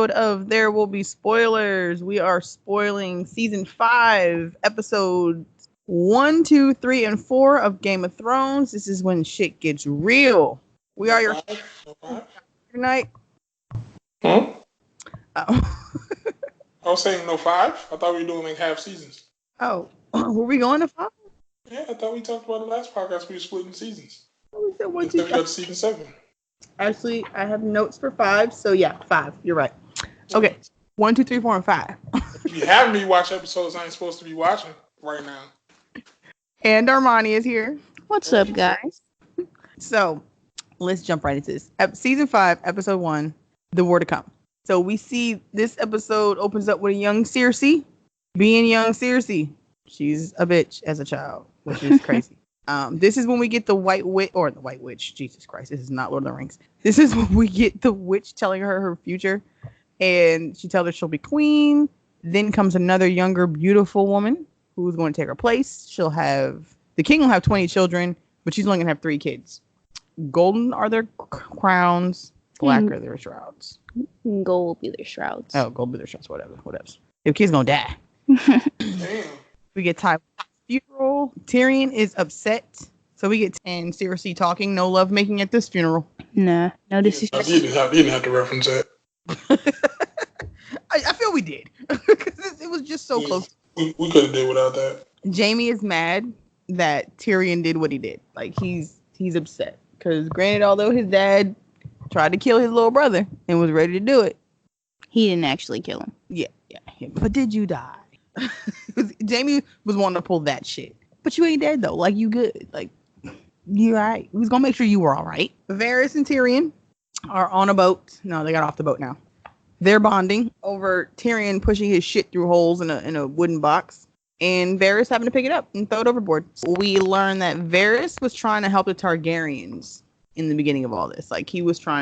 episode of There Will Be Spoilers. We are spoiling season 5, episodes 1, 2, 3, and 4 of Game of Thrones. This is when shit gets real. We are your tonight. Hmm? Oh. I was saying no 5. I thought we were doing like half seasons. Oh, were we going to 5? Yeah, I thought we talked about the last podcast. We were splitting seasons. We said 1, 2, 3. We got to season 7. Actually, I have notes for 5, so yeah, 5. You're right. Okay, 1, 2, 3, 4, and 5. You have me watch episodes I ain't supposed to be watching right now. And Armani is here. What's up, guys? So, let's jump right into this. Season 5, episode 1, The War to Come. So, we see this episode opens up with a young Cersei. Being young Cersei, she's a bitch as a child, which is crazy. This is when we get the White Witch. Jesus Christ, this is not Lord of the Rings. This is when we get the witch telling her future, and she tells her she'll be queen. Then comes another younger, beautiful woman who's going to take her place. The king will have 20 children, but she's only going to have 3 kids. Golden are their crowns, black are their shrouds. Gold will be their shrouds. Oh, gold will be their shrouds, whatever. The kid's going to die. Damn. We get Tywin's funeral. Tyrion is upset. So we get and Cersei talking no love making at this funeral. Nah, no, this is. You didn't have to reference that. I feel we did. Because it was just so close. We could have did without that. Jaime is mad that Tyrion did what he did. Like, he's upset. Because granted, although his dad tried to kill his little brother and was ready to do it. He didn't actually kill him. Yeah. But did you die? Jaime was wanting to pull that shit. But you ain't dead, though. Like, you good. Like, you all right. We was going to make sure you were all right. Varys and Tyrion are on a boat. No, they got off the boat now. They're bonding over Tyrion pushing his shit through holes in a wooden box. And Varys having to pick it up and throw it overboard. We learn that Varys was trying to help the Targaryens in the beginning of all this. Like, he was team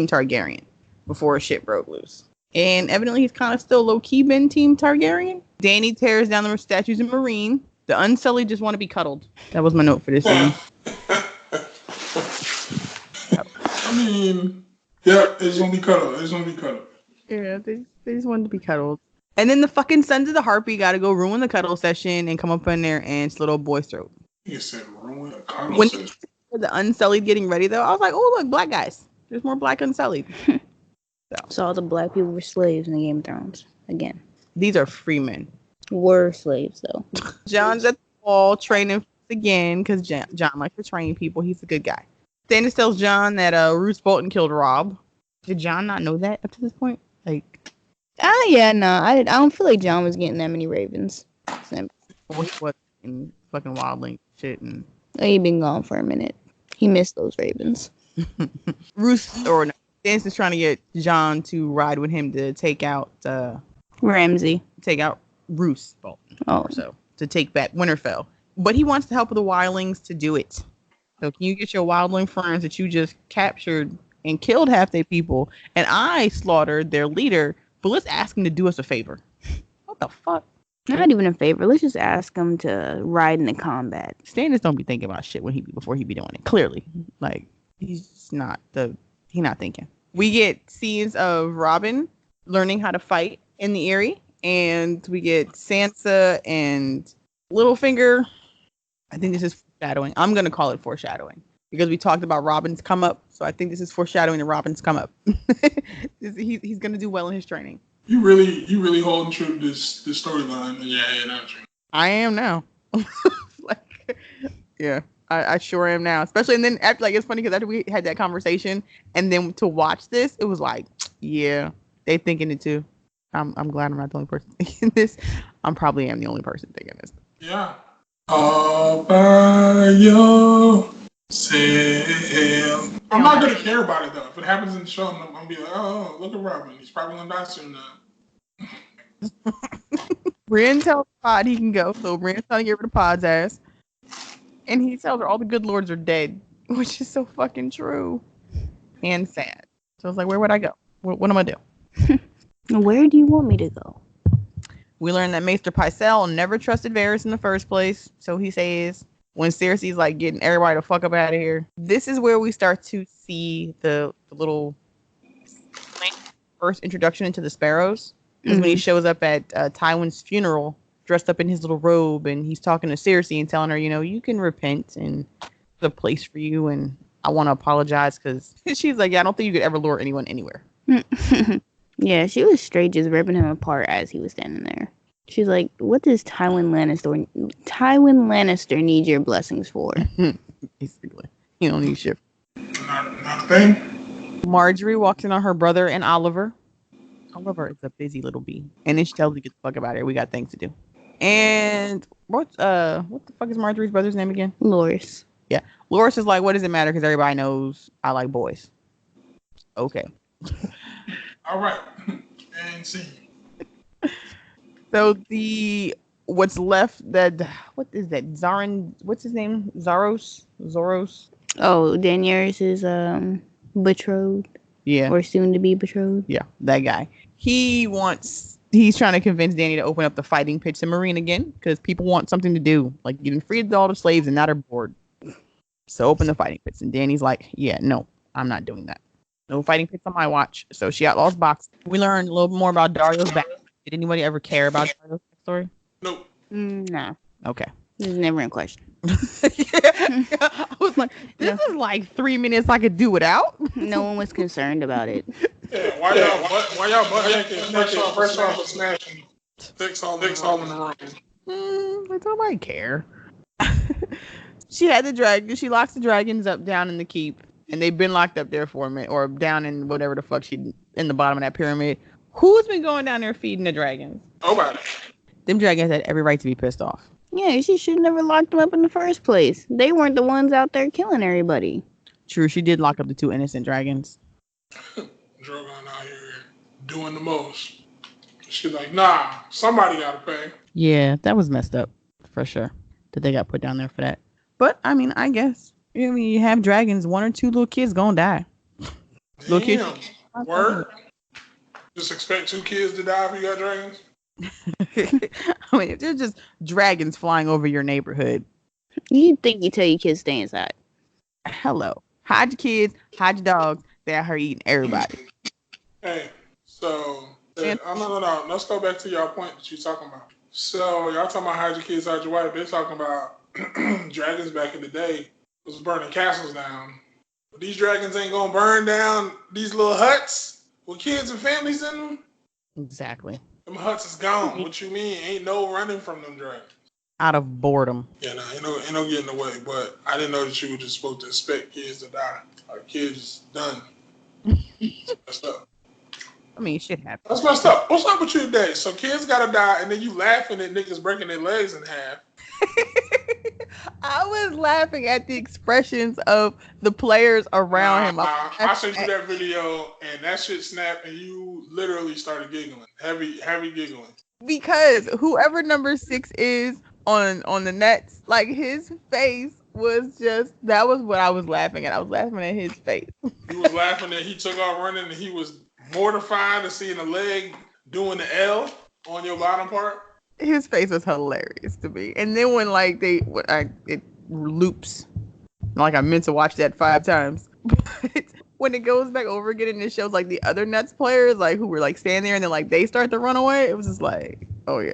Targaryen before shit broke loose. And evidently he's kind of still low-key been team Targaryen. Dany tears down the statues in Meereen. The Unsullied just want to be cuddled. That was my note for this scene. I mean, yeah, it's gonna be cuddled. Yeah, they just wanted to be cuddled. And then the fucking sons of the Harpy got to go ruin the cuddle session and come up in there and slit old boy's throat. You said ruin a cuddle session. The Unsullied getting ready, though, I was like, oh, look, black guys. There's more black Unsullied. So all the black people were slaves in the Game of Thrones. Again. These are free men. Were slaves, though. John's at the wall training again because John likes to train people. He's a good guy. Stannis tells John that Roose Bolton killed Robb. Did John not know that up to this point? Like, yeah, no. I don't feel like John was getting that many ravens. What in fucking wildling shit and. He'd been gone for a minute. He missed those ravens. Stannis is trying to get John to ride with him to take out Ramsay. Take out Roose Bolton. Oh, so to take back Winterfell. But he wants the help of the wildlings to do it. So can you get your wildling friends that you just captured and killed half their people, and I slaughtered their leader, but let's ask him to do us a favor. What the fuck? Not even a favor. Let's just ask him to ride into combat. Stannis don't be thinking about shit before he be doing it. Clearly. Like, he's not thinking. We get scenes of Robin learning how to fight in the Eyrie, and we get Sansa and Littlefinger. I think this is foreshadowing. I'm going to call it foreshadowing because we talked about Robin's come up. So I think this is foreshadowing the Robin's come up. He's going to do well in his training. You really holding true to this storyline. Yeah, not true. I am now. Yeah, I sure am now. Especially, and then after, it's funny because after we had that conversation, and then to watch this, it was like, yeah, they thinking it too. I'm glad I'm not the only person thinking this. I probably am the only person thinking this. Yeah. All by yourself. I'm not gonna care about it though. If it happens in the show, I'm gonna be like, oh, look at Robin. He's probably gonna die soon now. Brienne tells Pod he can go, so Brienne's trying to get rid of Pod's ass. And he tells her all the good lords are dead, which is so fucking true and sad. So I was like, where would I go? What am I do? Where do you want me to go? We learned that Maester Pycelle never trusted Varys in the first place. So he says, when Cersei's like getting everybody to fuck up out of here. This is where we start to see the little first introduction into the Sparrows. Is when he shows up at Tywin's funeral, dressed up in his little robe, and he's talking to Cersei and telling her, you can repent and there's a place for you, and I want to apologize because she's like, yeah, I don't think you could ever lure anyone anywhere. Yeah, she was straight just ripping him apart as he was standing there. She's like, what does Tywin Lannister need your blessings for? Basically, you don't need shit. Not a thing. Marjorie walks in on her brother and Oliver. Oliver is a busy little bee, and then she tells me, "Get the fuck about it. We got things to do." And what the fuck is Marjorie's brother's name again? Loras. Yeah, Loras is like, "What does it matter? Because everybody knows I like boys." Okay. All right. And see. So what's left what is that? Zarin? What's his name? Zoros. Oh, Daenerys is betrothed. Yeah. Or soon to be betrothed. Yeah, that guy. He's trying to convince Dany to open up the fighting pits in Marine again because people want something to do. Like, you didn't free all the slaves and now they're bored. So open the fighting pits. And Dany's like, yeah, no, I'm not doing that. No fighting pits on my watch. So she outlaws box. We learned a little bit more about Dario's back. Did anybody ever care about Dario's backstory? Nope. No. Okay. This is never in question. I was like, this is like 3 minutes I could do without. No one was concerned about it. Yeah, why y'all butt naked fresh off of smashing dicks all in the room? Like, nobody care. She had the dragon. She locks the dragons up down in the keep, and they've been locked up there for a minute, or down in whatever the fuck in the bottom of that pyramid. Who's been going down there feeding the dragons? Nobody. Them dragons had every right to be pissed off. Yeah, she should never locked them up in the first place. They weren't the ones out there killing everybody. True, she did lock up the 2 innocent dragons. Drogon out here doing the most. She's like, nah, somebody gotta pay. Yeah, that was messed up for sure. That they got put down there for that. But I mean, I guess you have dragons, 1 or 2 little kids gonna die. Little kids. Word. Just expect 2 kids to die if you got dragons. I mean, if they're just dragons flying over your neighborhood. You'd think you tell your kids stay inside. Hello. Hide your kids, hide your dogs. They're out here eating everybody. Hey, so no. Let's go back to y'all point that you're talking about. So y'all talking about hide your kids, hide your wife. They're talking about dragons back in the day was burning castles down. But these dragons ain't gonna burn down these little huts with kids and families in them. Exactly. Them huts is gone. What you mean? Ain't no running from them dragons. Out of boredom. Yeah, no, ain't no getting away. But I didn't know that you were just supposed to expect kids to die. Like, kids done. Messed up. I mean, shit happens. That's messed up. What's up with you today? So kids gotta die, and then you laughing at niggas breaking their legs in half. I was laughing at the expressions of the players around him. I sent you that video, and that shit snapped, and you literally started giggling, heavy giggling. Because whoever number 6 is on the Nets, like, his face was just, that was what I was laughing at. I was laughing at his face. You was laughing that he took off running, and he was mortified to seeing a leg doing the L on your bottom part. His face was hilarious to me. And then when it loops, like I meant to watch that 5 times. But when it goes back over again and it shows like the other Nets players like who were like standing there and then like they start to run away, it was just like, oh yeah.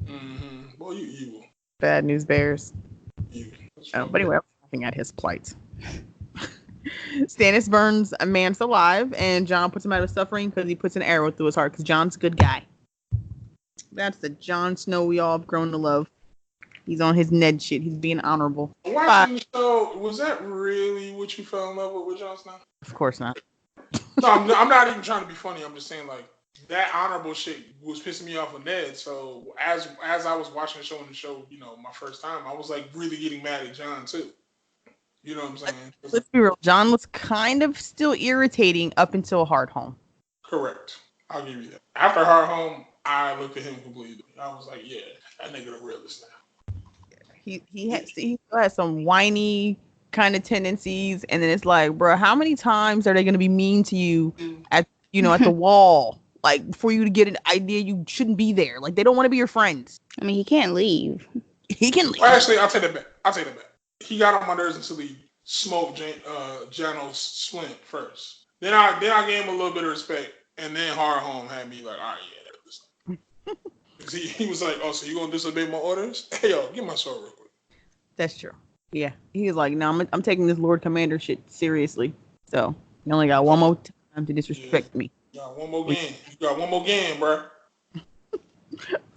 Mm-hmm. Well, you evil. Bad news bears. Evil. But anyway, I was laughing at his plight. Stannis burns a man's alive, and Jon puts him out of suffering because he puts an arrow through his heart because Jon's a good guy. That's the Jon Snow we all have grown to love. He's on his Ned shit. He's being honorable. Watching the show, was that really what you fell in love with Jon Snow? Of course not. No, I'm not even trying to be funny. I'm just saying, like, that honorable shit was pissing me off with Ned. So as I was watching the show, my first time, I was like really getting mad at Jon too. You know what I'm saying? Let's be real. Jon was kind of still irritating up until Hard Home. Correct. I'll give you that. After Hard Home, I looked at him completely. I was like, yeah, that nigga the realest now. He still has some whiny kind of tendencies, and then it's like, bro, how many times are they going to be mean to you at the wall, like for you to get an idea you shouldn't be there? Like, they don't want to be your friends. I mean, he can't leave. He can leave. Well, actually, I'll take that back. He got on my nerves until he smoked Janos Splint first. Then I gave him a little bit of respect And then Hard Home had me like, all right, yeah, that was. He was like, oh, so you gonna disobey my orders? Hey, yo, get my sword real quick. That's true. Yeah. He was like, no, I'm taking this Lord Commander shit seriously. So you only got one more time to disrespect me. You got one more game. You got one more game, bro.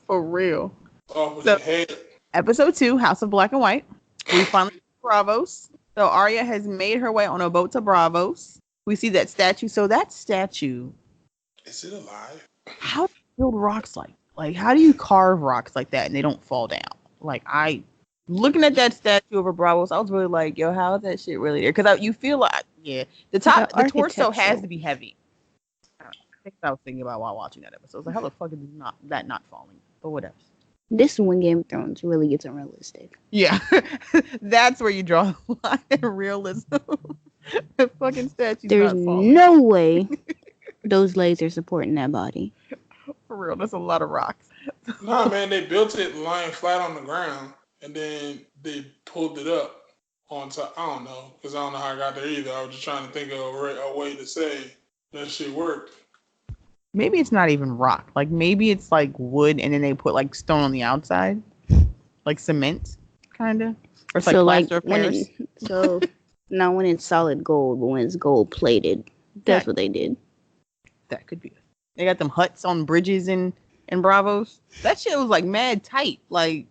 For real. Off with your head. Episode 2, House of Black and White. We finally see Bravos. So Arya has made her way on a boat to Bravos. We see that statue. So that statue. Is it alive? How do you build rocks like how do you carve rocks like that and they don't fall down? Like looking at that statue over Bravos, I was really like, yo, how is that shit really there? Because you feel like, yeah, the torso has to be heavy. I think I was thinking about while watching that episode. I was like, how the fuck is that not falling? But whatever. This is when Game of Thrones really gets unrealistic. Yeah, that's where you draw the line in realism. The fucking statue. There's no way those legs are supporting that body. For real, that's a lot of rocks. Nah, man, they built it lying flat on the ground, and then they pulled it up on top. I don't know, because I don't know how I got there either. I was just trying to think of a way to say that shit worked. Maybe it's not even rock. Like, maybe it's like wood, and then they put like stone on the outside, like cement, kind of. Or it's so like plaster of Paris. So not when it's solid gold, but when it's gold plated. That's what they did. That could be it. They got them huts on bridges in Bravos. That shit was like mad tight. Like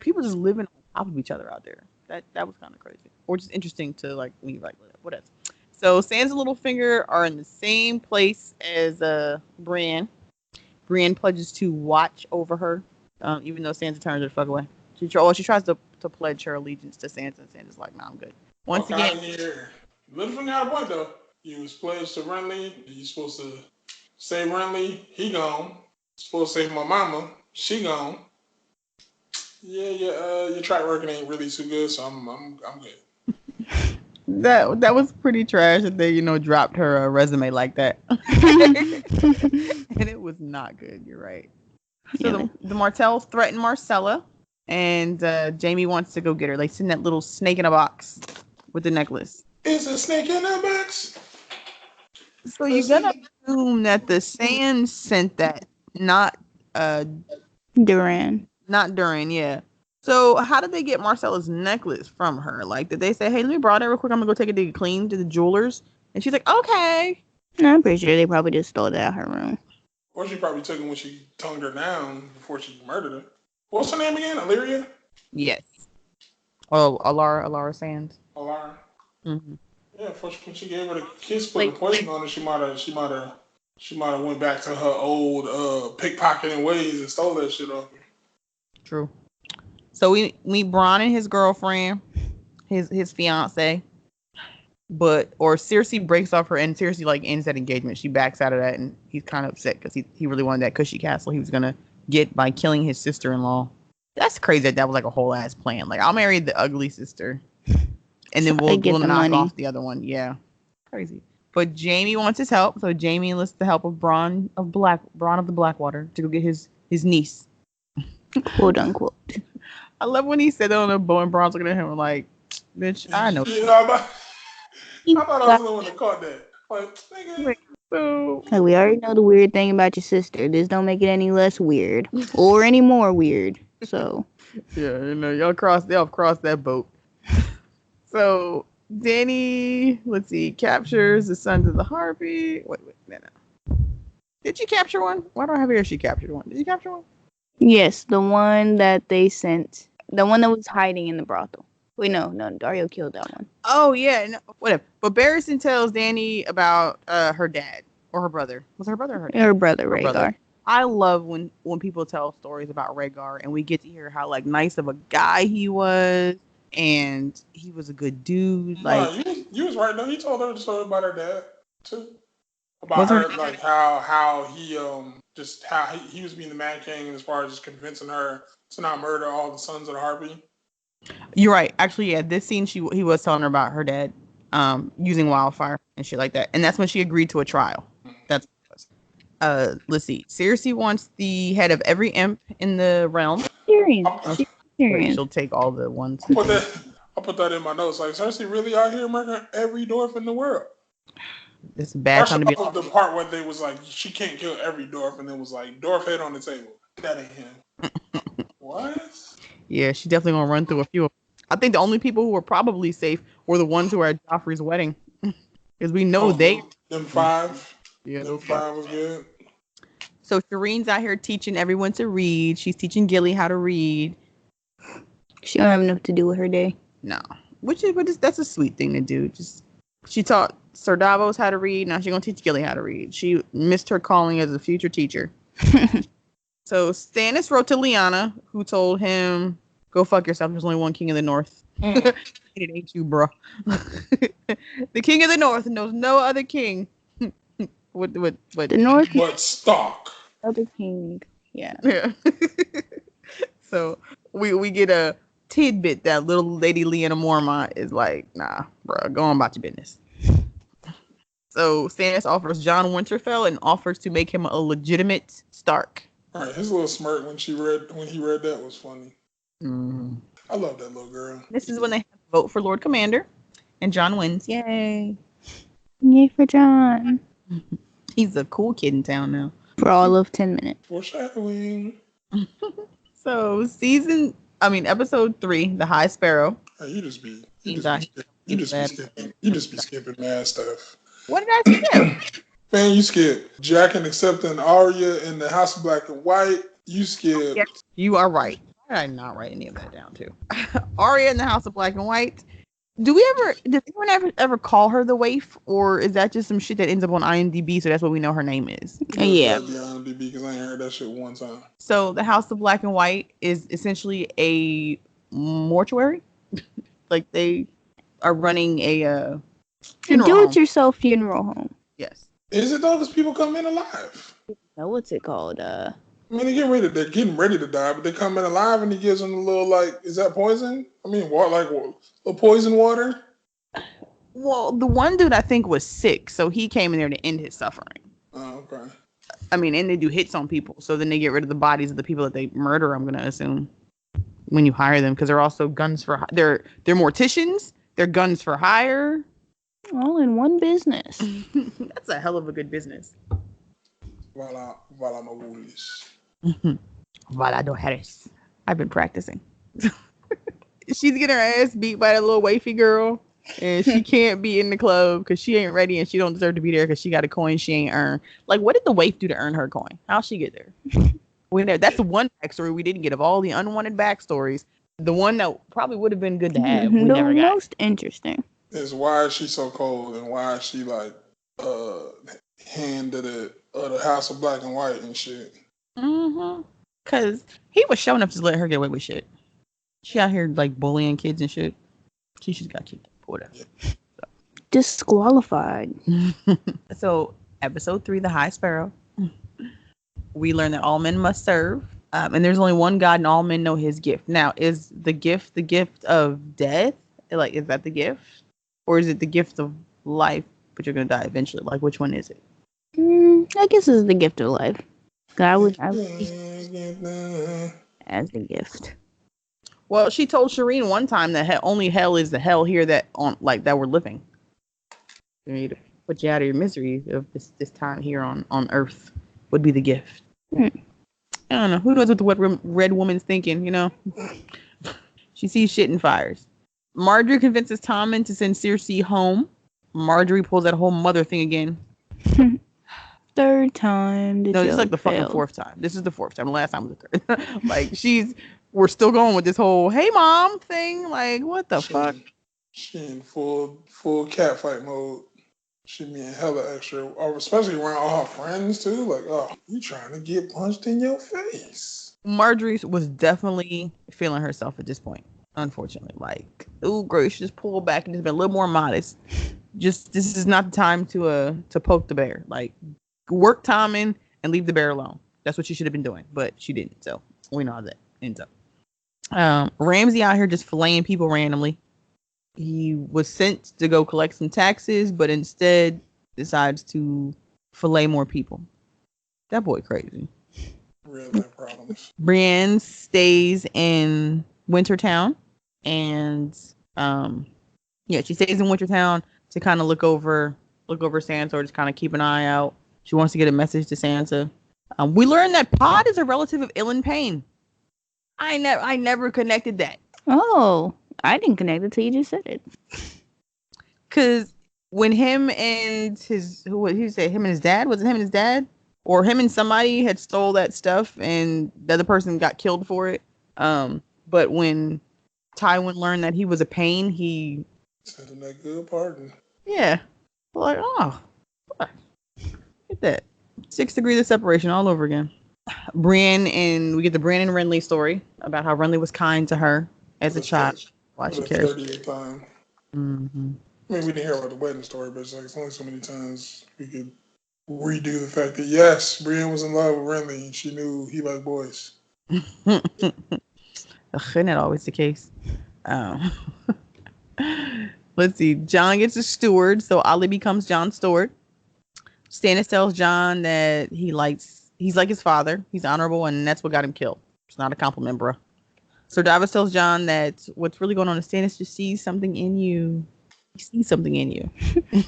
people just living on top of each other out there. That was kind of crazy. Or just interesting to like when you like whatever. So Sansa and Littlefinger are in the same place as Brienne. Brienne pledges to watch over her, even though Sansa turns her the fuck away. She tries to pledge her allegiance to Sansa, and Sansa's like, nah, I'm good. Once again, Littlefinger had a point though. You was pledged to Renly. You supposed to save Renly. He gone. Supposed to save my mama. She gone. Yeah, your track record ain't really too good, so I'm good. That was pretty trash that they dropped her resume like that, and it was not good. You're right. So the Martells threaten Marcella, and Jaime wants to go get her. They send that little snake in a box with the necklace. Is a snake in a box? So you're gonna assume that the Sands sent that, not Duran. Not Duran, yeah. So how did they get Marcella's necklace from her? Like, did they say, hey, let me borrow that real quick, I'm gonna go take it to get clean to the jewelers? And she's like, okay. No, I'm pretty sure they probably just stole it out of her room. Or she probably took it when she tongued her down before she murdered her. What's her name again? Illyria? Yes. Oh, Alara Sands. Alara. Mm-hmm. Yeah, first when she gave her the kiss, put the poison on her, she might have went back to her old pickpocketing ways and stole that shit off her. True. So we meet Bronn and his girlfriend, his fiance, or Cersei breaks off her, and Cersei like ends that engagement. She backs out of that, and he's kind of upset because he really wanted that cushy castle he was gonna get by killing his sister-in-law. That's crazy. That was like a whole ass plan. Like, I'll marry the ugly sister, and then we'll knock off the other one. Yeah, crazy. But Jaime wants his help, so Jaime enlists the help of Bronn of the Blackwater to go get his niece. Quote unquote. I love when he said that on the bow, and Bronn's looking at him like, bitch, I know. Yeah, I thought I was the one that caught that. Like, nigga. Like, we already know the weird thing about your sister. This don't make it any less weird or any more weird. So yeah, they'll cross that boat. So Dany, let's see, captures the sons of the Harpy. Wait, no. Did she capture one? Why do I have here she captured one? Did you capture one? Yes, the one that they sent. The one that was hiding in the brothel. Wait, no, Dario killed that one. Oh, yeah, no, whatever. But Barristan tells Dany about her dad or her brother. Was it her brother or her dad? Her brother, Rhaegar. I love when people tell stories about Rhaegar and we get to hear how like nice of a guy he was, and he was a good dude. Like, you was right though. He told her the story about her dad too. About her, like how he he was being the Mad King as far as just convincing her to not murder all the sons of the Harpy. You're right. Actually, yeah, this scene he was telling her about her dad using wildfire and shit like that. And that's when she agreed to a trial. That's let's see. Cersei wants the head of every imp in the realm. Tyrion. She'll take all the ones. I'll put that in my notes. Like, Cersei really out here murdering every dwarf in the world. It's a bad time to be. The part where they was like, she can't kill every dwarf, and it was like, dwarf head on the table. That ain't him. What? Yeah, she definitely gonna run through a few. I think the only people who were probably safe were the ones who were at Joffrey's wedding, because we know them 5. Yeah, them 5 was good. So Shireen's out here teaching everyone to read. She's teaching Gilly how to read. She don't have enough to do with her day. No, that's a sweet thing to do. She taught Sir Davos how to read. Now she's gonna teach Gilly how to read. She missed her calling as a future teacher. So Stannis wrote to Lyanna, who told him, "Go fuck yourself. There's only one king of the North. It ain't you, bro. The king of the North knows no other king." What? The North. But Stark. Other king. Yeah. So we get a tidbit that little lady Lyanna Mormont is like, nah, bro, go on about your business. So Stannis offers Jon Winterfell and offers to make him a legitimate Stark. All right, his little smirk when he read that was funny. Mm. I love that little girl. This is when they vote for Lord Commander, and Jon wins. Yay! Yay for Jon. He's a cool kid in town now. For all of 10 minutes. Foreshadowing. So episode 3, The High Sparrow. Hey, you just be skipping mad stuff. What did I skip? Man, you skipped Jack and accepting Arya in the House of Black and White. You skipped. Yes, you are right. Why did I not write any of that down too? Arya in the House of Black and White. Did anyone ever call her the waif, or is that just some shit that ends up on IMDb? So that's what we know her name is. Yeah. IMDb, because I ain't heard that shit one time. So the House of Black and White is essentially a mortuary. Like they are running a do-it-yourself funeral home. Yes. Is it though? Because people come in alive. No, what's it called? I mean, they're getting ready to die, but they come in alive, and he gives them a little is that poison? I mean, what, a poison water? Well, the one dude I think was sick, so he came in there to end his suffering. Oh, okay. I mean, and they do hits on people, so then they get rid of the bodies of the people that they murder. I'm gonna assume when you hire them, because they're also guns for they're morticians. They're guns for hire. All in one business. That's a hell of a good business. Voila, Magulis. Voila, do Harris. I've been practicing. She's getting her ass beat by that little wafy girl, and she can't be in the club because she ain't ready and she don't deserve to be there because she got a coin she ain't earned. Like, what did the waif do to earn her coin? How'd she get there? That's the one backstory we didn't get of all the unwanted backstories. The one that probably would have been good to have. We never got. Most interesting is why is she so cold, and why is she hand to the House of Black and White and shit. Because he was showing up to let her get away with shit. She out here bullying kids and shit. She should have got kicked out. Whatever. Yeah. Disqualified. So episode 3, The High Sparrow. We learn that all men must serve. And there's only one God and all men know his gift. Now, is the gift of death? Is that the gift? Or is it the gift of life, but you're going to die eventually? Which one is it? I guess it's the gift of life. I would as the gift. Well, she told Shireen one time that only hell is the hell here that we're living. You need to put you out of your misery of this time here on Earth would be the gift. I don't know. Who knows what the red woman's thinking, She sees shit and fires. Marjorie convinces Tommen to send Cersei home. Marjorie pulls that whole mother thing again. Third time. No, this is the fucking fourth time. This is the fourth time. The last time was the third. We're still going with this whole "hey mom" thing. What the fuck? She in full catfight mode. She being hella extra, especially around all her friends too. You trying to get punched in your face. Marjorie was definitely feeling herself at this point. Unfortunately, ooh, girl, you should just pull back and just be a little more modest. This is not the time to poke the bear. Work Tommen and leave the bear alone. That's what she should have been doing, but she didn't. So we know how that ends up. Ramsay out here just filleting people randomly. He was sent to go collect some taxes, but instead decides to fillet more people. That boy crazy. Real bad problems. Brienne stays in Wintertown, and she stays in Wintertown to kind of look over look over Sansa or just kind of keep an eye out. She wants to get a message to Sansa. We learned that Pod is a relative of Ilyn Payne. I never connected that. Oh, I didn't connect it till you just said it. Because when him and his dad? Was it him and his dad? Or him and somebody had stole that stuff and the other person got killed for it. But when Tywin learned that he was a Payne, he sent him that good pardon. Yeah. Like, oh, look at that. 6 degrees of separation all over again. We get the Brienne and Renly story about how Renly was kind to her as a child. Why she cares. 30th time. Mm-hmm. I mean, we didn't hear about the wedding story, but it's only so many times we could redo the fact that, yes, Brienne was in love with Renly and she knew he liked boys. Isn't that always the case? Let's see. Jon gets a steward, so Ollie becomes Jon's steward. Stannis tells Jon that he's like his father. He's honorable, and that's what got him killed. It's not a compliment, bro. Sir Davos tells Jon that what's really going on is Stannis just sees something in you. He sees something in you. Like,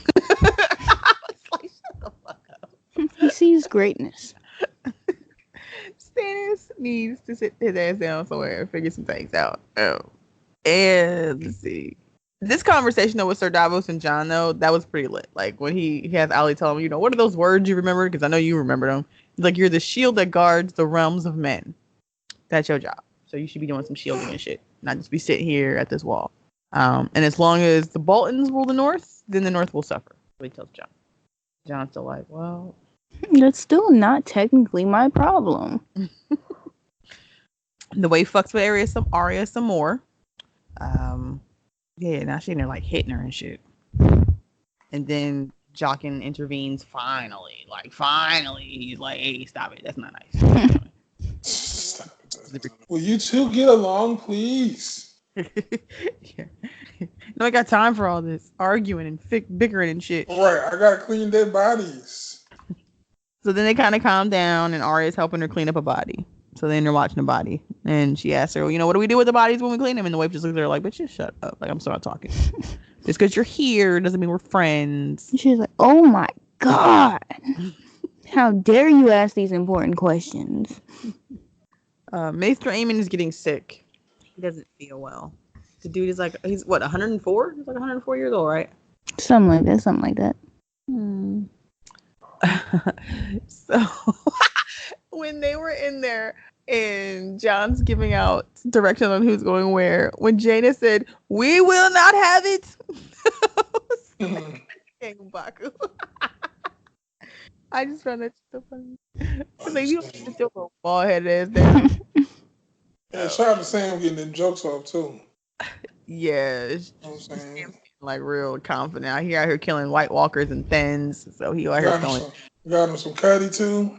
shut the fuck up. He sees greatness. Stannis needs to sit his ass down somewhere and figure some things out. Oh. And let's see. This conversation though with Sir Davos and Jon though, that was pretty lit. Like when he has Ollie tell him, what are those words you remember? Because I know you remember them. He's like, you're the shield that guards the realms of men. That's your job. So you should be doing some shielding and shit, not just be sitting here at this wall. And as long as the Boltons rule the North, then the North will suffer. So he tells Jon. Jon's still like, well, that's still not technically my problem. The way he fucks with Arya some more. Yeah, now she's in there like hitting her and shit. And then Jaqen intervenes finally. He's like, hey, stop it. That's not nice. Stop it. Will you two get along, please? Yeah. No, I got time for all this arguing and bickering and shit. Right, I gotta clean dead bodies. So then they kind of calm down, and Arya's helping her clean up a body. So then they're watching the body, and she asks her, what do we do with the bodies when we clean them? And the wife just looks at her like, bitch, just shut up. Like, I'm still not talking. Just because you're here doesn't mean we're friends. She's like, oh my God. How dare you ask these important questions? Maester Aemon is getting sick. He doesn't feel well. The dude is like, he's what, 104? He's like 104 years old, right? Something like that. So when they were in there and Jon's giving out directions on who's going where, when Jaina said, we will not have it. I just found that so funny. Like, you don't just your little bald-headed ass down. Yeah, shout out to Sam getting them jokes off too. Yeah, you know what I'm saying? Like real confident. He out here killing White Walkers and Thens, so he out here killing. Got him some cutty too.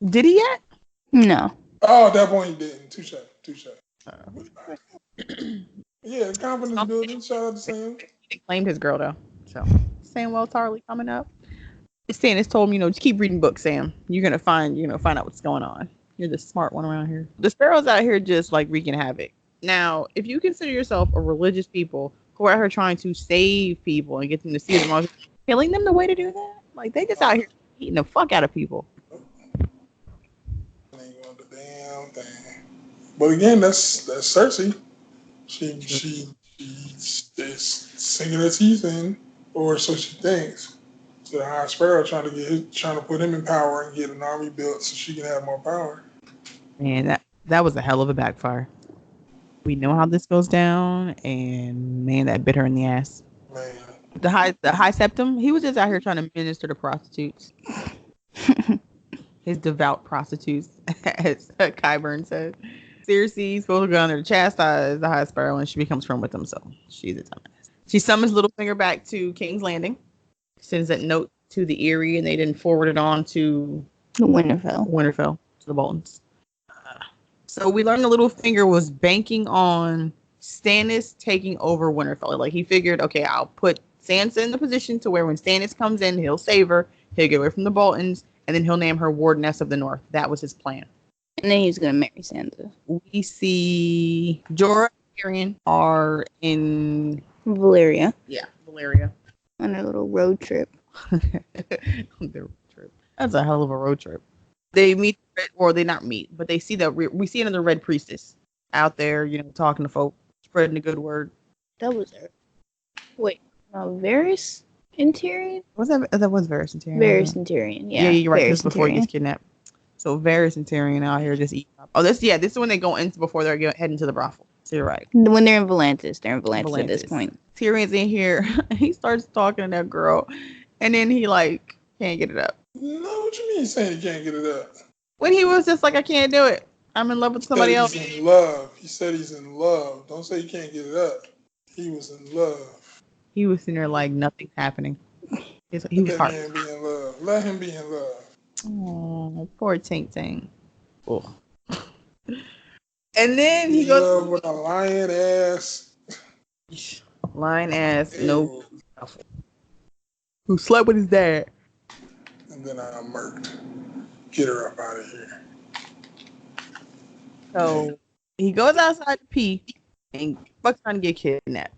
Did he yet? No. Oh, at that point he didn't. Touche. Yeah, confidence building. Shout out to Sam. He claimed his girl though. So Samwell Tarly coming up. Stannis told him, just keep reading books, Sam. You're gonna find out what's going on. You're the smart one around here. The Sparrows out here just like wreaking havoc. Now, if you consider yourself a religious people who are out here trying to save people and get them to see them, killing them the way to do that? Like they just out here eating the fuck out of people. Ain't going the damn thing. But again, that's Cersei. She's sinking her teeth in, or so she thinks. So the High Sparrow trying to put him in power and get an army built so she can have more power. Man, that was a hell of a backfire. We know how this goes down, and man, that bit her in the ass. Man. The high septum, he was just out here trying to minister to prostitutes. His devout prostitutes, as Qyburn said. Cersei's supposed to go down there to chastise the High Sparrow, and she becomes friend with him, so she's a dumbass. She summons Littlefinger back to King's Landing, sends that note to the Eyrie, and they didn't forward it on to Winterfell, to the Boltons. So we learned the Littlefinger was banking on Stannis taking over Winterfell. Like he figured, okay, I'll put Sansa in the position to where when Stannis comes in, he'll save her, he'll get away from the Boltons, and then he'll name her Wardeness of the North. That was his plan. And then he's gonna marry Sansa. We see Jorah and Tyrion are in Valyria. Yeah, Valyria. On a little road trip. on their road trip. That's a hell of a road trip. They meet, or they not meet, but they see that we see another red priestess out there, talking to folk, spreading the good word. That was her. Wait, no, Varys and Tyrion? Was that was Varys and Tyrion? Varys and Tyrion, yeah. Yeah, you're right. Varys This is before he gets kidnapped. So Varys and Tyrion out here just eating up. Oh, this is when they go in before they're heading to the brothel. So you're right. When they're in Volantis. They're in Volantis at this point. Tyrion's in here. He starts talking to that girl. And then he, can't get it up. No, what you mean saying he can't get it up? When he was just like, I can't do it. I'm in love with somebody else. He's in love. He said he's in love. Don't say he can't get it up. He was in love. He was sitting there like nothing's happening. He was Let him be in love. Let him be in love. Oh, poor Tink Ting. Oh. And then he goes with a lion ass. No. Who slept with his dad. And then I murked. Get her up out of here. So he goes outside to pee and fucks trying to get kidnapped.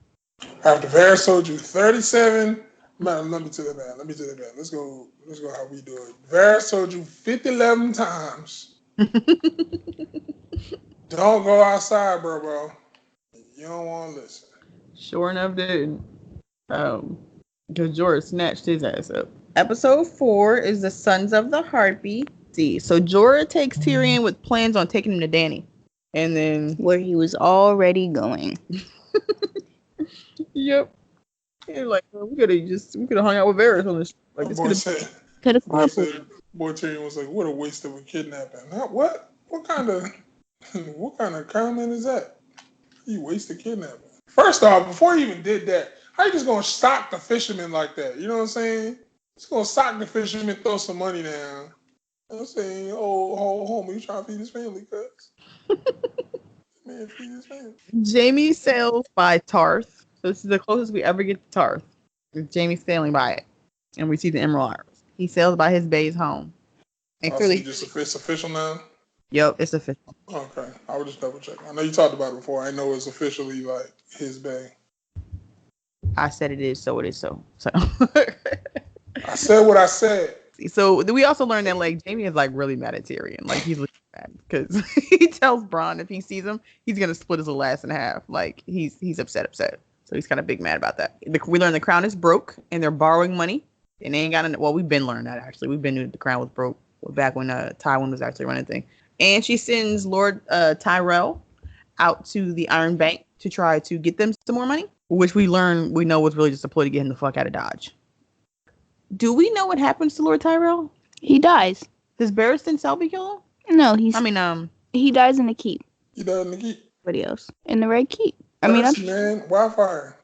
After Varys told you 37, man, let me to the bed. Let's go how we do it. Varys told you 11 times. Don't go outside, bro. You don't want to listen. Sure enough, didn't. Because Jorah snatched his ass up. Episode 4 is the Sons of the Harpy. See, so Jorah takes Tyrion with plans on taking him to Dany. And then... where he was already going. Yep. He's like, we could have hung out with Varys on this. Like, boy Tyrion was like, what a waste of a kidnapping. What? What kind of comment is that? You wasted kidnapping. First off, before he even did that, how you just gonna sock the fisherman like that? You know what I'm saying? Just gonna sock the fisherman, throw some money down. I'm saying, homie, you trying to feed his family, cuz. Man, feed his family. Jaime sails by Tarth. So this is the closest we ever get to Tarth. Jaime sailing by it. And we see the Emerald Isles. He sails by his bay's home. And clearly, it's official now? Yep, it's official. Okay. I would just double check. I know you talked about it before. I know it's officially like his bay. I said it is, so it is so. I said what I said. So we also learned that Jaime is really mad at Tyrion. He's really mad because he tells Bronn if he sees him, he's gonna split his little ass in half. He's upset. So he's kind of big mad about that. We learned the crown is broke and they're borrowing money. And they ain't got well, we've been learning that actually. We've been knew the crown was broke back when Tywin was actually running thing. And she sends Lord Tyrell out to the Iron Bank to try to get them some more money, which we know was really just a ploy to get him the fuck out of Dodge. Do we know what happens to Lord Tyrell? He dies. Does Barristan Selby kill him? No, he dies in the keep. He died in the keep. What else? In the Red Keep. Man, wildfire.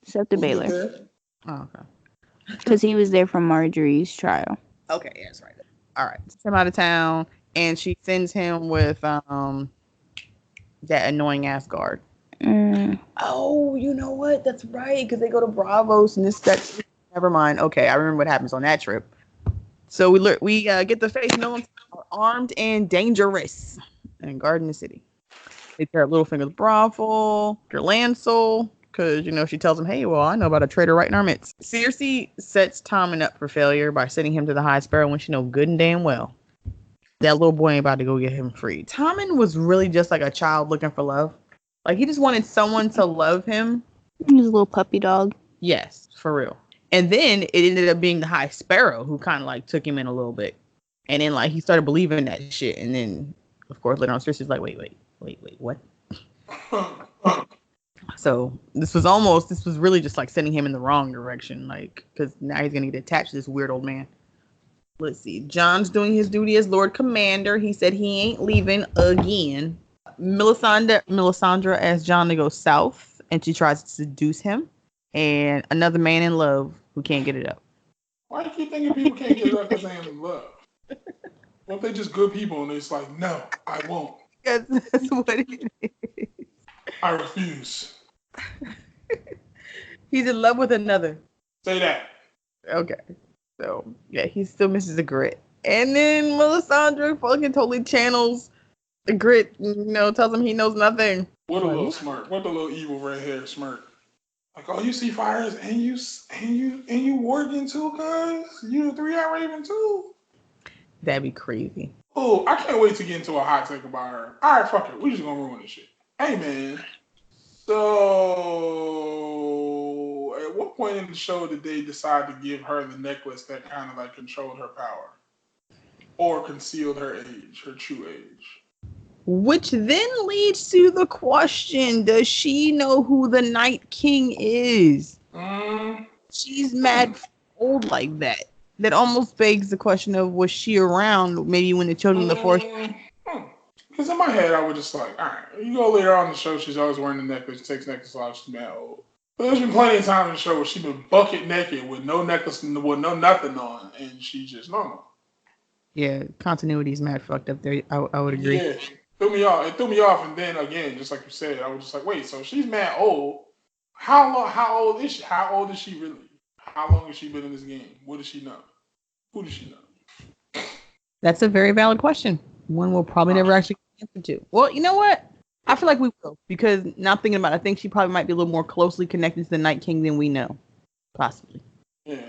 Scepter Baylor. Oh, okay. Because he was there for Marjorie's trial. Okay, yeah, that's right. All right. Sends him out of town, and she sends him with that annoying ass guard. Oh, you know what? That's right, because they go to Bravos, and that. Never mind. Okay, I remember what happens on that trip. So we get the face known armed and dangerous and guarding the city. They tear up Littlefinger's brothel, your Lancel, because she tells him, "Hey, well, I know about a traitor right in our midst." Cersei sets Tommen up for failure by sending him to the High Sparrow when she knows good and damn well that little boy ain't about to go get him free. Tommen was really just like a child looking for love. He just wanted someone to love him. He was a little puppy dog. Yes, for real. And then it ended up being the High Sparrow who kind of took him in a little bit. And then he started believing that shit. And then, of course, later on, Cersei's like, wait, what? So this was really just sending him in the wrong direction. Because now he's going to get attached to this weird old man. Let's see. Jon's doing his duty as Lord Commander. He said he ain't leaving again. Melisandre asks Jon to go south. And she tries to seduce him. And another man in love who can't get it up. Why do you keep thinking people can't get it up because they ain't in love? What if they just good people and it's no, I won't. That's what it is. I refuse. He's in love with another. Say that. Okay. So, yeah, he still misses a grit. And then Melisandre fucking totally channels the grit, tells him he knows nothing. What a little smirk. What a little evil red hair smirk. Like, oh, you see fires and you working too, cuz you a 3-hour Raven too. That'd be crazy. Oh, I can't wait to get into a hot take about her. All right, fuck it. We just gonna ruin this shit. Hey, man. So, at what point in the show did they decide to give her the necklace that kind of like controlled her power or concealed her age, her true age? Which then leads to the question: does she know who the Night King is? She's mad old like that. That almost begs the question of, was she around maybe when the children of the forest? Because in my head, I would just like, all right, you go later on in the show, she's always wearing the necklace, takes necklace off, she's mad old. But there's been plenty of times in the show where she's been bucket naked with no necklace, with no nothing on, and she's just normal. Yeah, continuity is mad fucked up there. I would agree. Yeah, it threw me off. It threw me off, and then again, just like you said, I was just like, wait, so she's mad old. How long? How old is she? How old is she really? How long has she been in this game? What does she know? Who does she know? That's a very valid question. One we'll probably never actually answer to. Well, you know what? I feel like we will, because now thinking about it, I think she probably might be a little more closely connected to the Night King than we know. Possibly. Yeah, it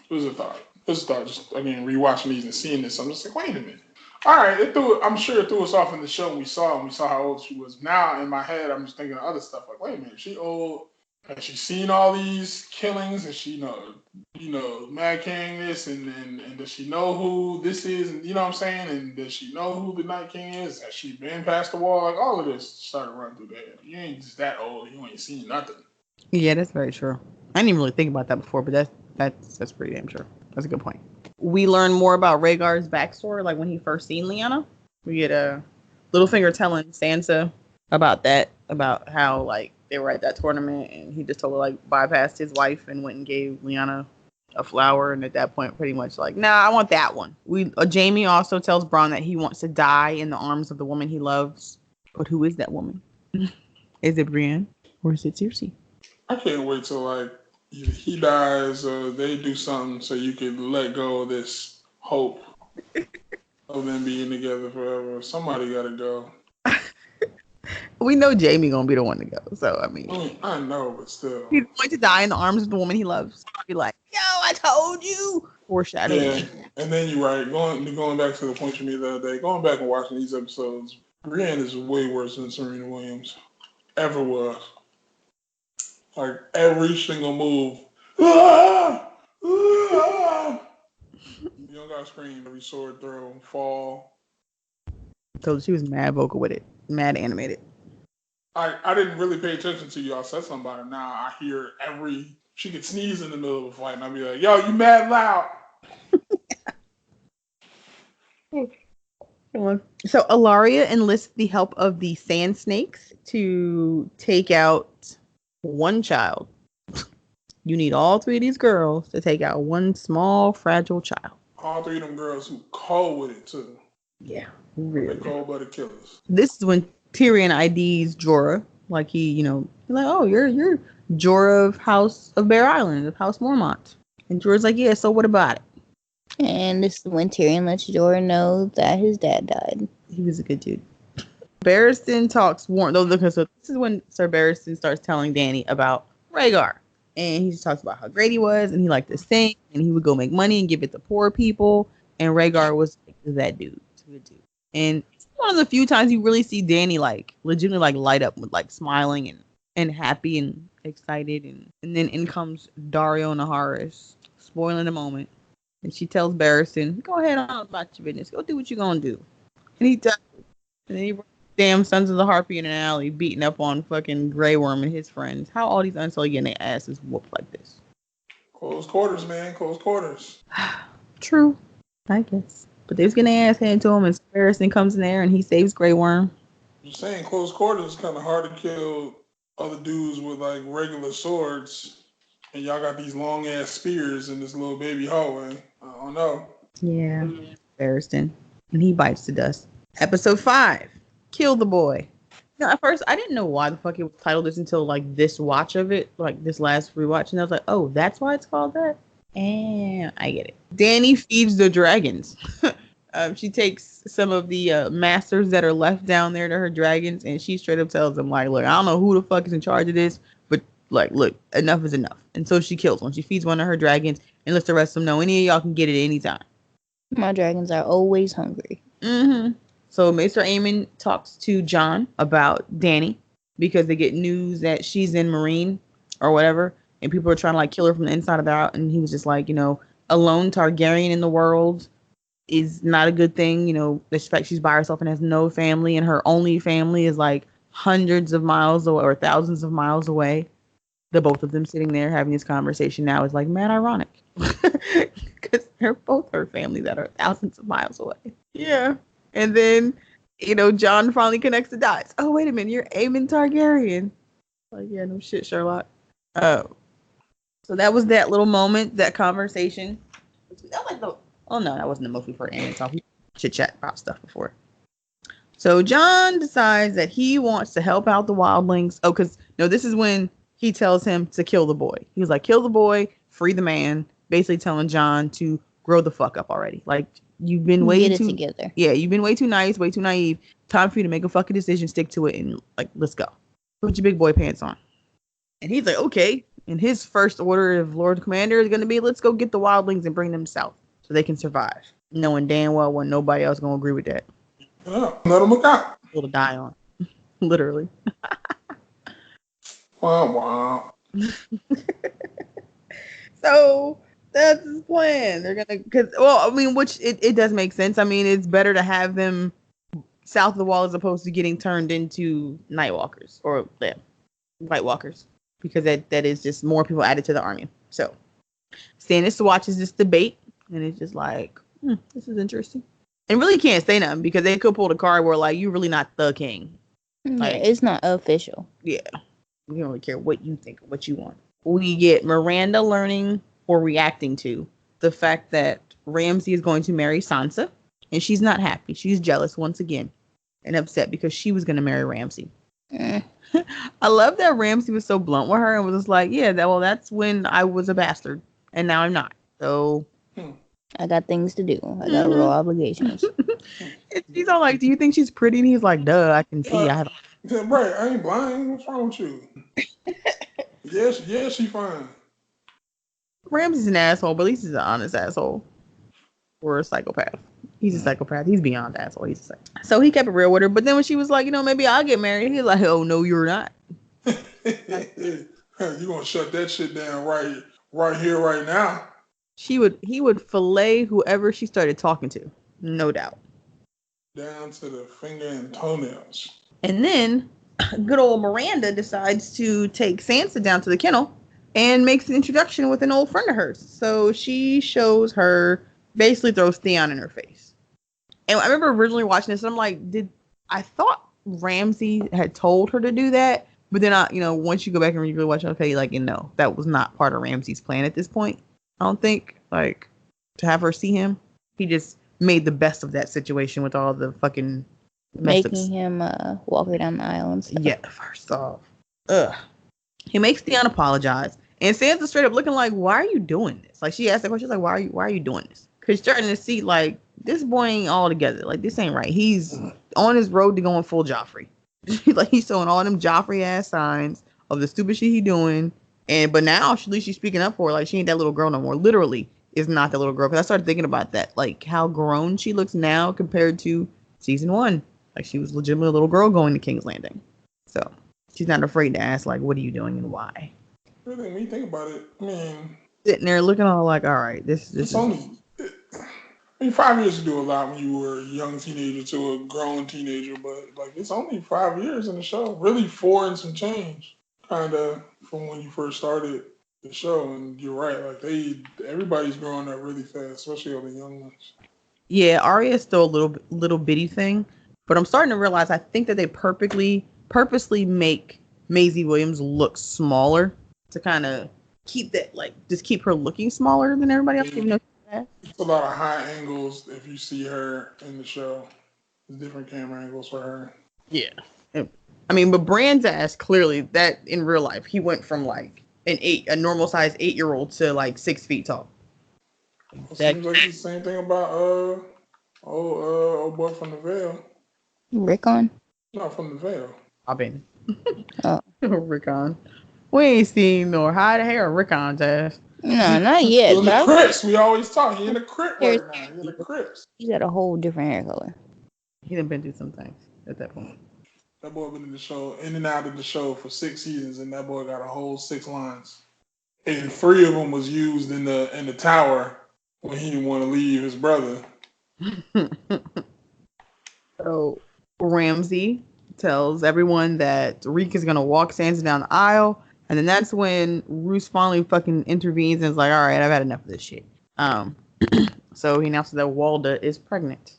was a thought. It was a thought. Just again, rewatching these and seeing this, I'm just like, wait a minute. All right, I'm sure it threw us off in the show. We saw how old she was. Now in my head, I'm just thinking of other stuff. Like, wait a minute, she old. Has she seen all these killings? And she Mad King this, and does she know who this is? And you know what I'm saying? And does she know who the Night King is? Has she been past the wall? Like all of this started running through the head. You ain't just that old. You ain't seen nothing. Yeah, that's very true. I didn't even really think about that before, but that's pretty damn true. That's a good point. We learn more about Rhaegar's backstory, like when he first seen Lyanna. We get Littlefinger telling Sansa about that, about how like they were at that tournament and he just totally like bypassed his wife and went and gave Lyanna a flower, and at that point pretty much like, nah, I want that one. Jaime also tells Bronn that he wants to die in the arms of the woman he loves. But who is that woman? Is it Brienne or is it Cersei? I can't wait till like either he dies or they do something so you can let go of this hope of them being together forever. Somebody gotta go. We know Jaime gonna be the one to go, so I mean, I know, but still, he's going to die in the arms of the woman he loves. Be like, yo, I told you. Foreshadowing. Yeah, and then you're right. Going back to the point you made the other day. Going back and watching these episodes, Brienne is way worse than Serena Williams ever was. Like every single move. Ah! Ah! You don't gotta scream every sword throw, fall. So she was mad vocal with it, mad animated. I didn't really pay attention to y'all said something about it. Now I hear she could sneeze in the middle of a fight and I'll be like, yo, you mad loud. So Alaria enlists the help of the Sand Snakes to take out one child. You need all three of these girls to take out one small, fragile child. All three of them girls who cold with it too. Yeah, really. They cold blooded killers. This is when Tyrion IDs Jorah. Like he's like, oh, you're Jorah of House of Bear Island, of House Mormont. And Jorah's like, yeah, so what about it? And this is when Tyrion lets Jorah know that his dad died. He was a good dude. Barristan talks so this is when Sir Barristan starts telling Dany about Rhaegar. And he just talks about how great he was and he liked to sing and he would go make money and give it to poor people. And Rhaegar was like, that dude. Good dude. And it's one of the few times you really see Dany like legitimately like light up with like smiling and happy and excited. And then in comes Daario Naharis, spoiling the moment. And she tells Barristan, go ahead on about your business. Go do what you're going to do. And he does. And then he damn Sons of the Harpy in an alley beating up on fucking Grey Worm and his friends. How all these Unsullied getting their asses whooped like this? Close quarters, man. Close quarters. True. I guess. But they're just getting their ass handed to him and Barristan comes in there and he saves Grey Worm. I'm saying close quarters is kind of hard to kill other dudes with like regular swords. And y'all got these long ass spears in this little baby hallway. I don't know. Yeah. Barristan. And he bites to dust. Episode 5. Kill the boy. Now, at first, I didn't know why the fuck it was titled this until like this watch of it, like this last rewatch, and I was like, oh, that's why it's called that? And I get it. Dany feeds the dragons. She takes some of the masters that are left down there to her dragons, and she straight up tells them, like, look, I don't know who the fuck is in charge of this, but like, look, enough is enough. And so she kills one. She feeds one of her dragons and lets the rest of them know any of y'all can get it any time. My dragons are always hungry. Mm-hmm. So Maester Aemon talks to Jon about Dany because they get news that she's in Marine or whatever, and people are trying to like kill her from the inside of out. And he was just like, a lone Targaryen in the world is not a good thing. The fact she's by herself and has no family, and her only family is like hundreds of miles away or thousands of miles away. The both of them sitting there having this conversation now is like mad ironic because they're both her family that are thousands of miles away. Yeah. And then, Jon finally connects the dots. Oh, wait a minute. You're Aemon Targaryen. Like, yeah, no shit, Sherlock. Oh. So that was that little moment, that conversation. Oh, no, that wasn't the most we've heard Aemon talk. We chit-chat about stuff before. So Jon decides that he wants to help out the wildlings. Oh, because, this is when he tells him to kill the boy. He was like, kill the boy, free the man. Basically telling Jon to grow the fuck up already. Like, you've been way Get it too together. Yeah, you've been way too nice, way too naive. Time for you to make a fucking decision, stick to it, and like, let's go. Put your big boy pants on. And he's like, okay. And his first order of Lord Commander is gonna be, let's go get the wildlings and bring them south so they can survive. Knowing damn well when nobody else gonna agree with that. Yeah, let them look out. People to die on. Literally. Wow. So that's his plan. They're gonna, which it does make sense. I mean, it's better to have them south of the wall as opposed to getting turned into Nightwalkers or White Walkers, because that is just more people added to the army. So Stannis watches this debate and it's just like, this is interesting. And really can't say nothing because they could pull the card where like, you're really not the king. Like, it's not official. Yeah. We don't really care what you think or what you want. We get Miranda learning or reacting to the fact that Ramsay is going to marry Sansa, and she's not happy. She's jealous once again and upset because she was going to marry Ramsay. I love that Ramsay was so blunt with her and was just like, yeah, that's when I was a bastard and now I'm not. So I got things to do. I got real obligations. She's all like, do you think she's pretty? And he's like, duh, I can see. Right, I ain't blind. What's wrong with you? Yes, she fine. Ramsay's an asshole, but at least he's an honest asshole. Or a psychopath. He's a psychopath. He's beyond asshole. He's a psychopath. So he kept it real with her. But then when she was like, maybe I'll get married, he's like, oh, no, you're not. You're going to shut that shit down right here, right now. He would fillet whoever she started talking to. No doubt. Down to the finger and toenails. And then good old Miranda decides to take Sansa down to the kennel and makes an introduction with an old friend of hers. So she shows her, basically throws Theon in her face. And I remember originally watching this and I'm like, I thought Ramsay had told her to do that. But then once you go back and really watch it, okay, like, no, that was not part of Ramsay's plan at this point. I don't think, like, to have her see him. He just made the best of that situation with all the fucking making him walk her down the aisle and stuff. Yeah, first off. He makes Theon apologize. And Sansa straight up looking like, why are you doing this? Like, she asked that question, she's like, why are you doing this? Because she's starting to see, like, this boy ain't all together. Like, this ain't right. He's on his road to going full Joffrey. Like, he's showing all them Joffrey-ass signs of the stupid shit he doing. But now, at least she's speaking up for her. Like, she ain't that little girl no more. Literally is not that little girl. Because I started thinking about that. Like, how grown she looks now compared to season 1. Like, she was legitimately a little girl going to King's Landing. So, she's not afraid to ask, like, what are you doing and why? Really, when you think about it, I mean... Sitting there looking all like, all right, this is... only... 5 years to do a lot when you were a young teenager to a grown teenager, but, like, it's only 5 years in the show. Really 4 and some change, kind of, from when you first started the show. And you're right, like, everybody's growing up really fast, especially all the young ones. Yeah, Arya is still a little bitty thing, but I'm starting to realize I think that they purposely make Maisie Williams look smaller to kind of keep that, like, just keep her looking smaller than everybody else. Even though it's a lot of high angles if you see her in the show. There's different camera angles for her. Yeah. I mean, but Bran's ass, clearly, that in real life, he went from, like, a normal size 8-year-old to, like, 6 feet tall. It seems like the same thing about old boy from the Vale. Rickon? No, from the Vale. Robin. Oh. Rickon. We ain't seen no hide hair or Rick contest. No, not yet. In the Crips, we always talk. He in the Crip right now. He in the Crips. He got a whole different hair color. He done been through some things at that point. That boy been in the show, in and out of the show for 6 seasons, and that boy got a whole 6 lines. And 3 of them was used in the tower when he didn't want to leave his brother. So Ramsey tells everyone that Reek is gonna walk Sansa down the aisle, and then that's when Roose finally fucking intervenes and is like, "All right, I've had enough of this shit." So he announces that Walda is pregnant.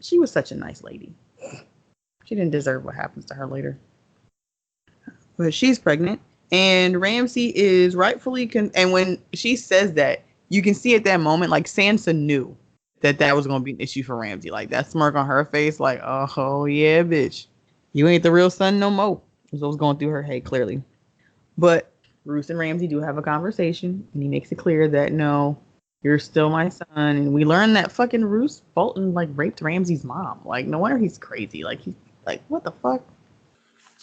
She was such a nice lady. She didn't deserve what happens to her later, but she's pregnant, and Ramsey is rightfully and when she says that, you can see at that moment, like Sansa knew that was going to be an issue for Ramsey. Like that smirk on her face, like, oh yeah, bitch, you ain't the real son no more. So it was going through her head clearly. But Roose and Ramsey do have a conversation, and he makes it clear that no, you're still my son. And we learn that fucking Roose Bolton like raped Ramsey's mom. Like no wonder he's crazy. Like he's like, what the fuck?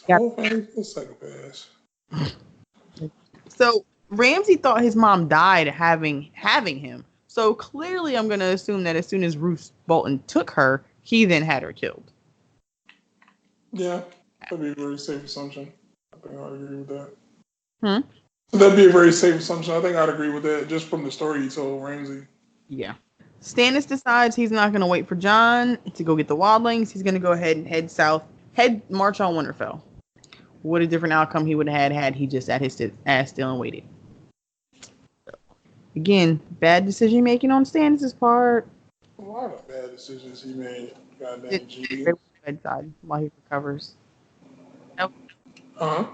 Whole family is psychopaths. So Ramsey thought his mom died having him. So clearly, I'm going to assume that as soon as Roose Bolton took her, he then had her killed. Yeah, that'd be a very safe assumption. I think I'd agree with that. Hmm? That'd be a very safe assumption. I think I'd agree with that just from the story you told, Ramsey. Yeah. Stannis decides he's not going to wait for Jon to go get the wildlings. He's going to go ahead and head south, march on Winterfell. What a different outcome he would have had he just sat his ass still and waited. Again, bad decision making on Stannis' part. A lot of bad decisions he made. Goddamn G. Bedside while he recovers. Nope. Uh-huh.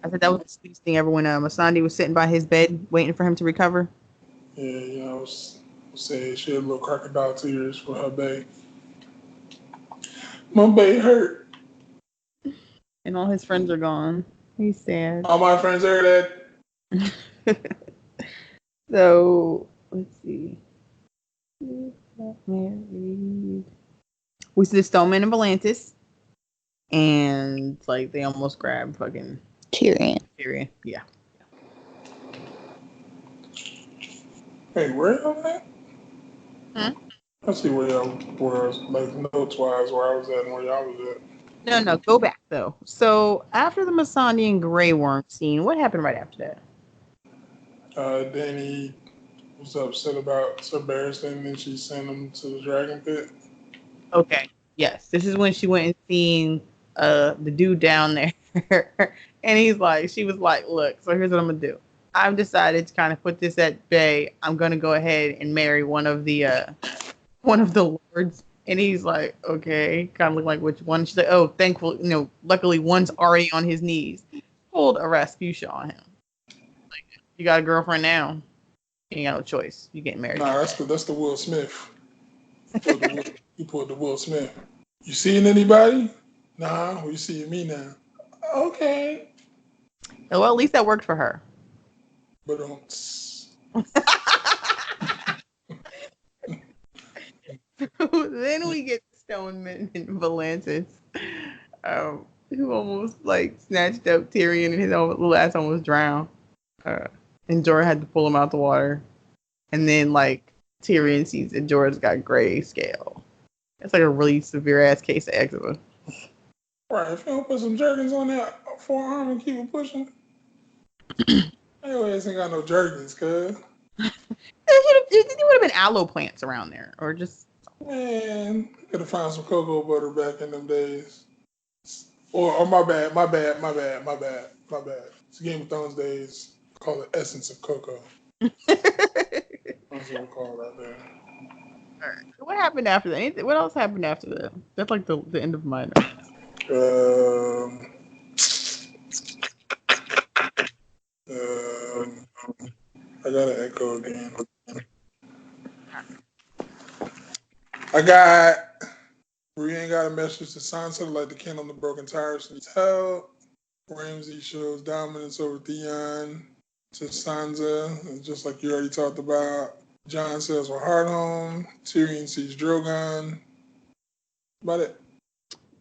I said that was the sweetest thing ever when Missandei was sitting by his bed waiting for him to recover. Yeah, you know, say she had little crocodile tears for her bae. My bae hurt. And all his friends are gone. He's sad. All my friends heard that. So, let's see. Who got married? We see the Stoneman and Volantis. And, like, they almost grabbed fucking Tyrion. Yeah. Hey, where y'all at? I see where y'all were, like, notes-wise, where I was at and where y'all was at. No, go back, though. So, after the Missandei and Grey Worm scene, what happened right after that? Dany was upset about Sir Barristan, and she sent him to the dragon pit. Okay. Yes. This is when she went and seen the dude down there. And she was like, look, so here's what I'm going to do. I've decided to kind of put this at bay. I'm going to go ahead and marry one of the lords. And he's like, okay. Kind of look like which one? She's like, oh, thankfully, luckily one's already on his knees. Pulled a Rasputia on him. Like, you got a girlfriend now. You ain't got no choice. You getting married. Nah, that's the Will Smith. You pulled the Will Smith. You seeing anybody? Nah, well, you seeing me now. Okay. Well, at least that worked for her. But Then we get Stoneman and Volantis, who almost like snatched up Tyrion and his little ass almost drowned. And Jorah had to pull him out the water. And then like Tyrion sees that Jorah's got grayscale. It's like a really severe ass case of eczema. Right, if you don't put some jerkins on that forearm and keep it pushing, your ass ain't got no jerkins, cuz. There would have been aloe plants around there, or just. Man, could have found some cocoa butter back in them days. Or my bad. It's Game of Thrones days. Call it essence of cocoa. That's what we call it out there. All right. What happened after that? What else happened after that? That's like the end of mine. I got an echo again. Brienne got a message to Sansa like the king on the broken tires needs help. Ramsay shows dominance over Theon to Sansa, just like you already talked about. Jon says we're hard home. Tyrion sees Drogon. About it.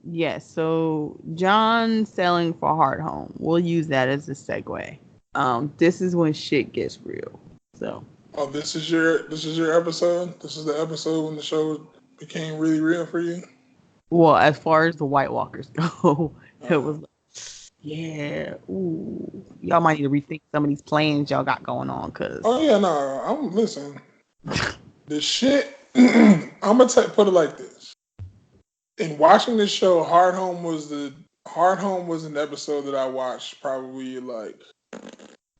Yes, so John selling for Hardhome. We'll use that as a segue. This is when shit gets real. So. Oh, this is your episode. This is the episode when the show became really real for you. Well, as far as the White Walkers go, it was like, yeah, ooh, y'all might need to rethink some of these plans y'all got going on, cause. Oh yeah, no, I'm listen. The shit. I'm gonna put it like this. In watching this show, Hardhome was an episode that I watched probably like.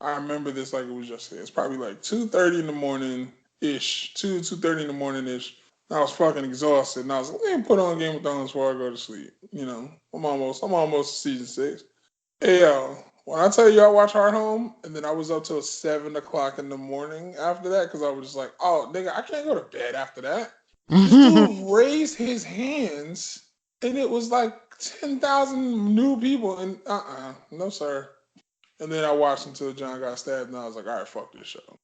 I remember this like it was yesterday. It's probably like 2:30 in the morning ish, 2:30 in the morning ish. I was fucking exhausted, and I was like, let me put on Game of Thrones before I go to sleep. You know, I'm almost to season 6. Hey, yo, when I tell you I watch Hard Home, and then I was up till 7:00 in the morning after that, because I was just like, oh, nigga, I can't go to bed after that. This dude raised his hands, and it was like 10,000 new people, and no sir. And then I watched until John got stabbed, and I was like, all right, fuck this show.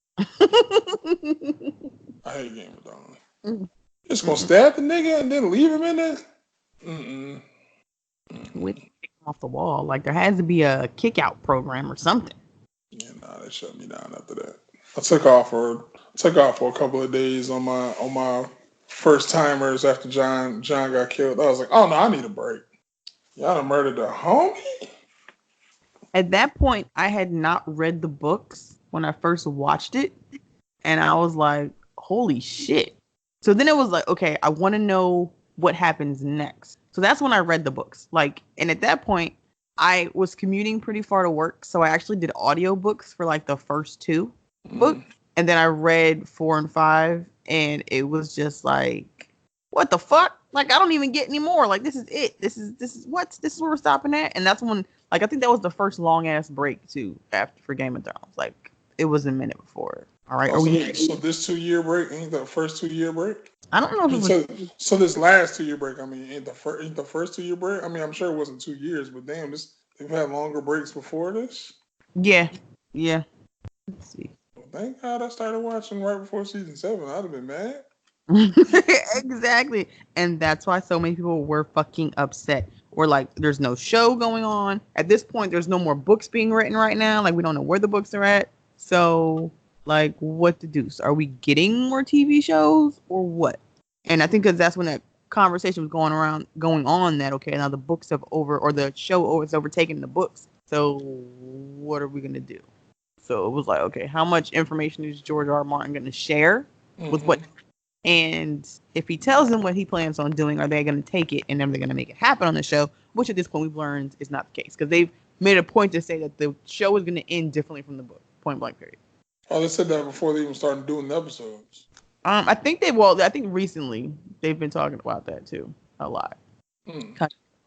I hate Game of Thrones. Just gonna stab the nigga and then leave him in there? With him off the wall. Like, there has to be a kick-out program or something. Yeah, nah, they shut me down after that. I took off for a couple of days on my first timers after John got killed. I was like, oh no, I need a break. Y'all done murdered a homie? At that point, I had not read the books when I first watched it. And I was like, holy shit. So then it was like, okay, I want to know what happens next. So that's when I read the books. Like, and at that point, I was commuting pretty far to work. So I actually did audiobooks for like the first 2 books. And then I read 4 and 5. And it was just like, what the fuck? Like, I don't even get any more. Like, this is it. This is where we're stopping at. And that's when, like, I think that was the first long ass break too for Game of Thrones. Like, it was a minute before. All right. So this 2-year break ain't the first 2-year break? I don't know if it was. So this last 2-year break, I mean, ain't the first 2-year break? I mean, I'm sure it wasn't 2 years, but damn, they've had longer breaks before this? Yeah. Let's see. Well, thank God I started watching right before season 7. I'd have been mad. Exactly. And that's why so many people were fucking upset. Or like, there's no show going on. At this point, there's no more books being written right now. Like, we don't know where the books are at. So, like, what to do? So are we getting more TV shows or what? And I think because that's when that conversation was going on that, okay, now the books have or the show has overtaken the books. So what are we going to do? So it was like, okay, how much information is George R. R. Martin going to share with what? And if he tells them what he plans on doing, are they going to take it and then they're going to make it happen on the show? Which at this point we've learned is not the case because they've made a point to say that the show is going to end differently from the book. Point blank period. Oh, they said that before they even started doing the episodes. I think recently they've been talking about that too a lot.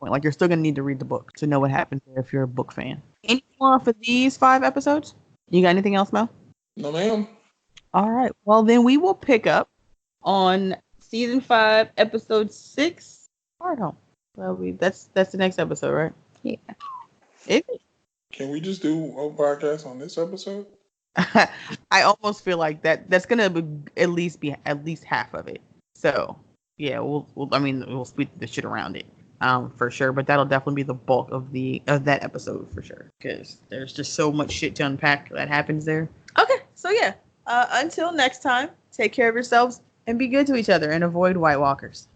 Like, you're still going to need to read the book to know what happens there if you're a book fan. Any more for these 5 episodes? You got anything else, Mel? No, ma'am. All right. Well, then we will pick up on season 5, episode 6, Hard Home. That's the next episode, right? Yeah. Is it? Can we just do a podcast on this episode? I almost feel like that's gonna be at least half of it. So yeah, we'll speed the shit around it, for sure. But that'll definitely be the bulk of that episode for sure, because there's just so much shit to unpack that happens there. Okay, so yeah, until next time, take care of yourselves and be good to each other and avoid White Walkers.